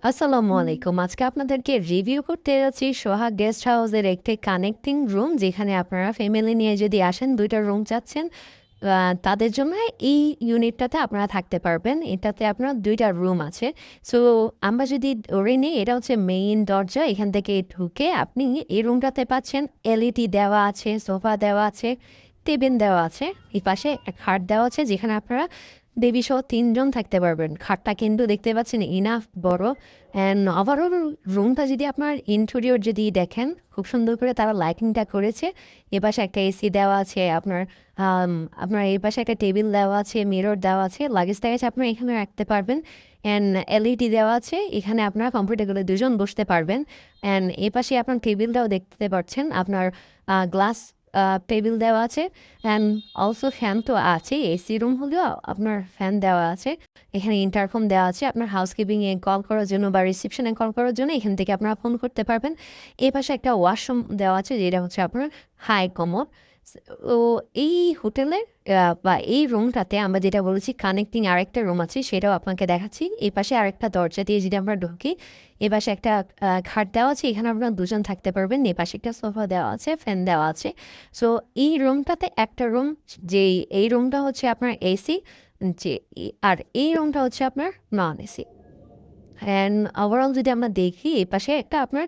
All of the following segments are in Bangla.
আসসালামু আলাইকুম। আজকে আপনাদেরকে রিভিউ করতে যাচ্ছি সোহাগ গেস্ট হাউসের একটি কানেক্টিং রুম, যেখানে আপনারা ফ্যামিলি নিয়ে যদি আসেন, ২ টা রুম চাচ্ছেন, তাদের জন্য এই ইউনিটটাতে আপনারা থাকতে পারবেন। এটাতে আপনার ২ টা রুম আছে। সো আমরা যদি ধরে নিই, এটা হচ্ছে মেইন দরজা। এখান থেকে ঢুকে আপনি এই রুমটাতে পাচ্ছেন এলইডি দেওয়া আছে, সোফা দেওয়া আছে, টেবিল দেওয়া আছে। এই পাশে একটা খাট দেওয়া আছে, যেখানে আপনারা বেবি সহ ৩ জন থাকতে পারবেন। খাটটা কিন্তু দেখতে পাচ্ছেন ইনাফ বড়। অ্যান্ড ওভারঅল রুমটা যদি আপনার ইন্টেরিয়র যদি দেখেন, খুব সুন্দর করে তারা লাইটিংটা করেছে। এপাশে একটা এসি দেওয়া আছে, আপনার এই পাশে একটা টেবিল দেওয়া আছে, মিরর দেওয়া আছে, লাগেজ টাগেজ আপনার এখানে রাখতে পারবেন। অ্যান্ড এলইডি দেওয়া আছে, এখানে আপনারা কমফোর্টেবলি ২ জন বসতে পারবেন। অ্যান্ড এ পাশে আপনার টেবিলটাও দেখতে পাচ্ছেন, আপনার গ্লাস টেবিল দেওয়া আছে। অ্যান্ড অলসো ফ্যান তো আছে, এসি রুম হলেও আপনার ফ্যান দেওয়া আছে। এখানে ইন্টারফোন দেওয়া আছে, আপনার হাউসকিপিংয়ে কল করার জন্য বা রিসেপশনে কল করার জন্য এখান থেকে আপনারা ফোন করতে পারবেন। এই পাশে একটা ওয়াশরুম দেওয়া আছে, যেটা হচ্ছে আপনার হাই কমোড। ও এই হোটেলের বা এই রুমটাতে আমরা যেটা বলেছি কানেক্টিং আরেকটা রুম আছে, সেটাও আপনাকে দেখাচ্ছি। এই পাশে আরেকটা দরজা দিয়ে যদি আমরা ঢুকি, এ পাশে একটা খাট দেওয়া আছে, এখানে আপনারা ২ জন থাকতে পারবেন। এ পাশে একটা সোফা দেওয়া আছে, ফ্যান দেওয়া আছে। সো এই রুমটাতে একটা রুম, যেই এই রুমটা হচ্ছে আপনার এসি, যে আর এই রুমটা হচ্ছে আপনার নন এসি। অ্যান্ড ওভারঅল যদি আমরা দেখি, এই পাশে একটা আপনার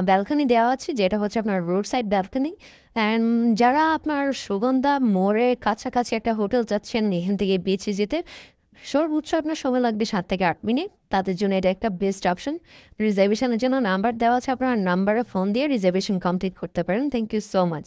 ব্যালকনি দেওয়া আছে, যেটা হচ্ছে আপনার রোড সাইড ব্যালকনি। অ্যান্ড যারা আপনার সুগন্ধা মোড়ের কাছাকাছি একটা হোটেল চাচ্ছেন, এখান থেকে বেঁচে যেতে সর্বোচ্চ আপনার সময় লাগবে ৭ থেকে ৮ মিনিট, তাদের জন্য এটা একটা বেস্ট অপশন। রিজার্ভেশনের জন্য নাম্বার দেওয়া আছে, আপনার নাম্বারে ফোন দিয়ে রিজার্ভেশন কমপ্লিট করতে পারেন। Thank you so much.